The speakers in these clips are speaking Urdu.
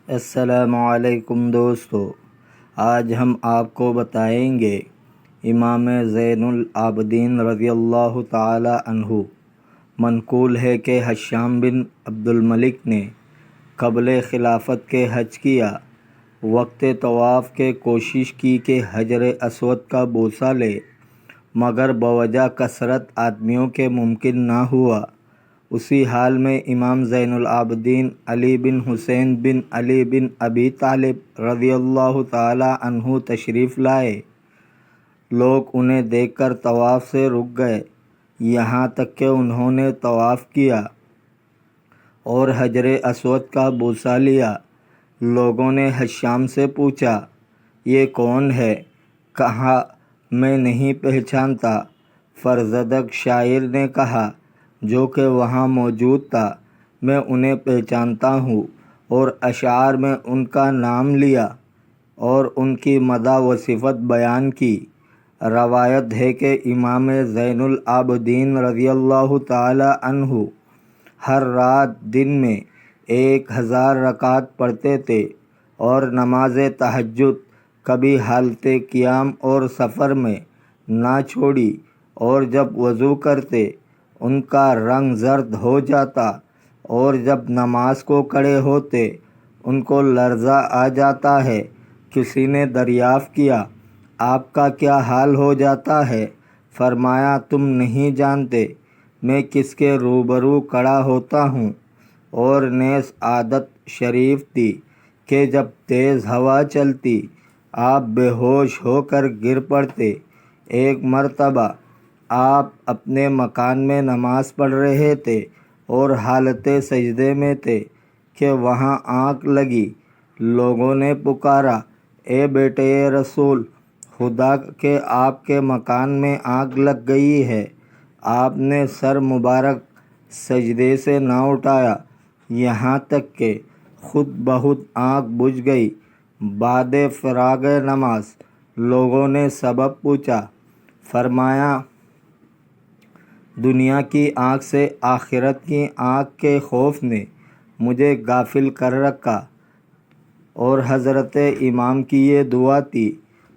السلام علیکم دوستو، آج ہم آپ کو بتائیں گے امام زین العابدین رضی اللہ تعالی عنہ۔ منقول ہے کہ ہشام بن عبد الملک نے قبل خلافت کے حج کیا۔ وقت طواف کے کوشش کی کہ حجر اسود کا بوسہ لے، مگر بوجہ کثرت آدمیوں کے ممکن نہ ہوا۔ اسی حال میں امام زین العابدین علی بن حسین بن علی بن ابی طالب رضی اللہ تعالی عنہ تشریف لائے۔ لوگ انہیں دیکھ کر طواف سے رک گئے، یہاں تک کہ انہوں نے طواف کیا اور حجر اسود کا بوسہ لیا۔ لوگوں نے ہشام سے پوچھا، یہ کون ہے؟ کہا، میں نہیں پہچانتا۔ فرزدق شاعر نے کہا، جو کہ وہاں موجود تھا، میں انہیں پہچانتا ہوں، اور اشعار میں ان کا نام لیا اور ان کی مدح و صفت بیان کی۔ روایت ہے کہ امام زین العابدین رضی اللہ تعالی عنہ ہر رات دن میں 1000 رکعت پڑھتے تھے اور نماز تہجد کبھی حالت قیام اور سفر میں نہ چھوڑی، اور جب وضو کرتے ان کا رنگ زرد ہو جاتا، اور جب نماز کو کھڑے ہوتے ان کو لرزہ آ جاتا ہے۔ کسی نے دریافت کیا، آپ کا کیا حال ہو جاتا ہے؟ فرمایا، تم نہیں جانتے میں کس کے روبرو کھڑا ہوتا ہوں۔ اور نیز عادت شریف تھی کہ جب تیز ہوا چلتی آپ بے ہوش ہو کر گر پڑتے۔ ایک مرتبہ آپ اپنے مکان میں نماز پڑھ رہے تھے اور حالت سجدے میں تھے کہ وہاں آگ لگی۔ لوگوں نے پکارا، اے بیٹے رسول خدا کے، آپ کے مکان میں آگ لگ گئی ہے۔ آپ نے سر مبارک سجدے سے نہ اٹھایا، یہاں تک کہ خود بخود آگ بجھ گئی۔ بعد فراغ نماز لوگوں نے سبب پوچھا۔ فرمایا، دنیا کی آگ سے آخرت کی آگ کے خوف نے مجھے غافل کر رکھا۔ اور حضرت امام کی یہ دعا تھی،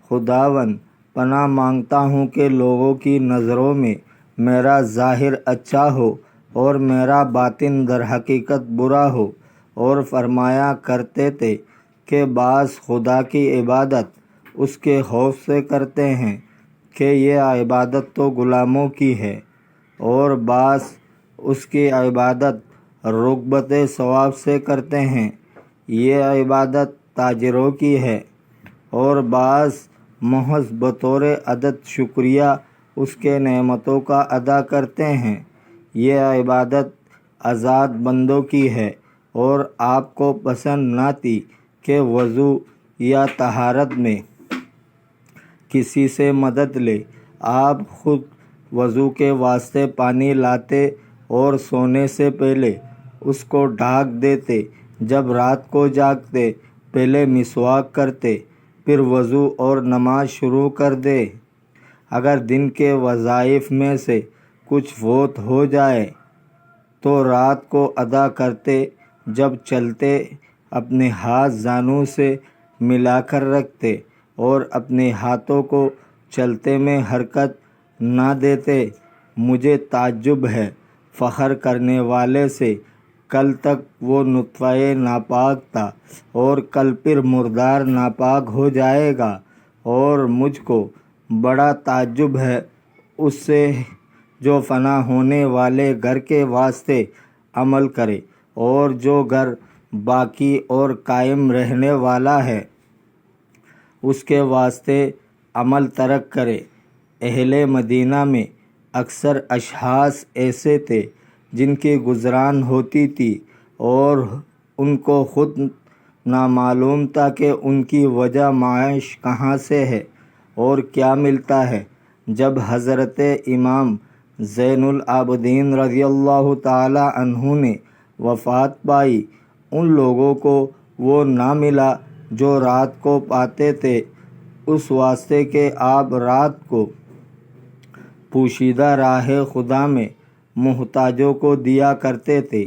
خداوند پناہ مانگتا ہوں کہ لوگوں کی نظروں میں میرا ظاہر اچھا ہو اور میرا باطن در حقیقت برا ہو۔ اور فرمایا کرتے تھے کہ بعض خدا کی عبادت اس کے خوف سے کرتے ہیں کہ یہ عبادت تو غلاموں کی ہے، اور بعض اس کی عبادت رغبت ثواب سے کرتے ہیں، یہ عبادت تاجروں کی ہے، اور بعض محض بطور عدد شکریہ اس کے نعمتوں کا ادا کرتے ہیں، یہ عبادت آزاد بندوں کی ہے۔ اور آپ کو پسند نہ تھی کہ وضو یا طہارت میں کسی سے مدد لے، آپ خود وضو کے واسطے پانی لاتے اور سونے سے پہلے اس کو ڈھانک دیتے۔ جب رات کو جاگتے پہلے مسواک کرتے، پھر وضو اور نماز شروع کر دے۔ اگر دن کے وظائف میں سے کچھ فوت ہو جائے تو رات کو ادا کرتے۔ جب چلتے اپنے ہاتھ زانوں سے ملا کر رکھتے اور اپنے ہاتھوں کو چلتے میں حرکت نہ دیتے۔ مجھے تعجب ہے فخر کرنے والے سے، کل تک وہ نطفہ ناپاک تھا اور کل پھر مردار ناپاک ہو جائے گا، اور مجھ کو بڑا تعجب ہے اس سے جو فنا ہونے والے گھر کے واسطے عمل کرے، اور جو گھر باقی اور قائم رہنے والا ہے اس کے واسطے عمل ترک کرے۔ اہل مدینہ میں اکثر اشخاص ایسے تھے جن کی گزران ہوتی تھی اور ان کو خود نامعلوم تھا کہ ان کی وجہ معاش کہاں سے ہے اور کیا ملتا ہے۔ جب حضرت امام زین العابدین رضی اللہ تعالی عنہ نے وفات پائی، ان لوگوں کو وہ نہ ملا جو رات کو پاتے تھے، اس واسطے کہ آپ رات کو پوشیدہ راہ خدا میں محتاجوں کو دیا کرتے تھے،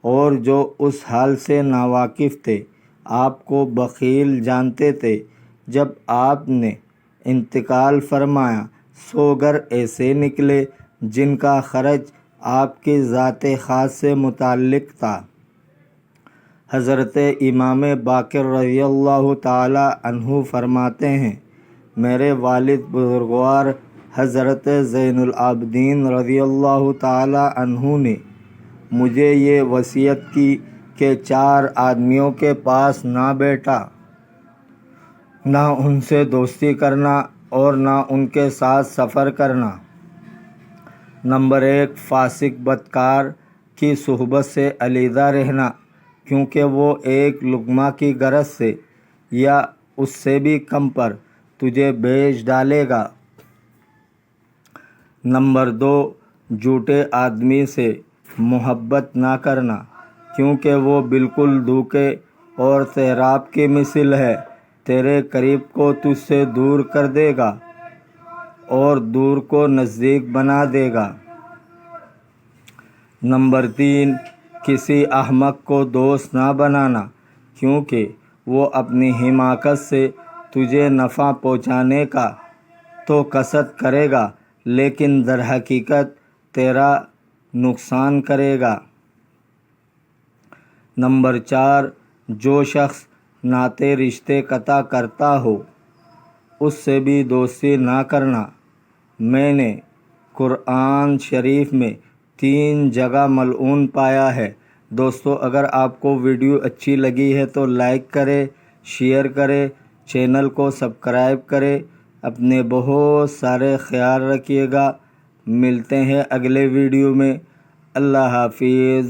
اور جو اس حال سے ناواقف تھے آپ کو بخیل جانتے تھے۔ جب آپ نے انتقال فرمایا سو گھر ایسے نکلے جن کا خرچ آپ کی ذات خاص سے متعلق تھا۔ حضرت امام باقر رضی اللہ تعالی عنہ فرماتے ہیں، میرے والد بزرگوار حضرت زین العابدین رضی اللہ تعالی عنہ نے مجھے یہ وصیت کی کہ 4 آدمیوں کے پاس نہ بیٹھا، نہ ان سے دوستی کرنا اور نہ ان کے ساتھ سفر کرنا۔ نمبر 1، فاسق بدکار کی صحبت سے علیحدہ رہنا، کیونکہ وہ ایک لقمہ کی غرض سے یا اس سے بھی کم پر تجھے بیچ ڈالے گا۔ نمبر 2، جھوٹے آدمی سے محبت نہ کرنا، کیونکہ وہ بالکل دھوکے اور سیراب کی مثل ہے، تیرے قریب کو تجھ سے دور کر دے گا اور دور کو نزدیک بنا دے گا۔ نمبر 3، کسی احمق کو دوست نہ بنانا، کیونکہ وہ اپنی حماقت سے تجھے نفع پہنچانے کا تو قصد کرے گا لیکن در حقیقت تیرا نقصان کرے گا۔ نمبر 4، جو شخص ناطے رشتے قطع کرتا ہو اس سے بھی دوستی نہ کرنا۔ میں نے قرآن شریف میں 3 جگہ ملعون پایا ہے۔ دوستو، اگر آپ کو ویڈیو اچھی لگی ہے تو لائک کرے، شیئر کرے، چینل کو سبسکرائب کرے۔ اپنے بہت سارے خیال رکھیے گا۔ ملتے ہیں اگلے ویڈیو میں۔ اللہ حافظ۔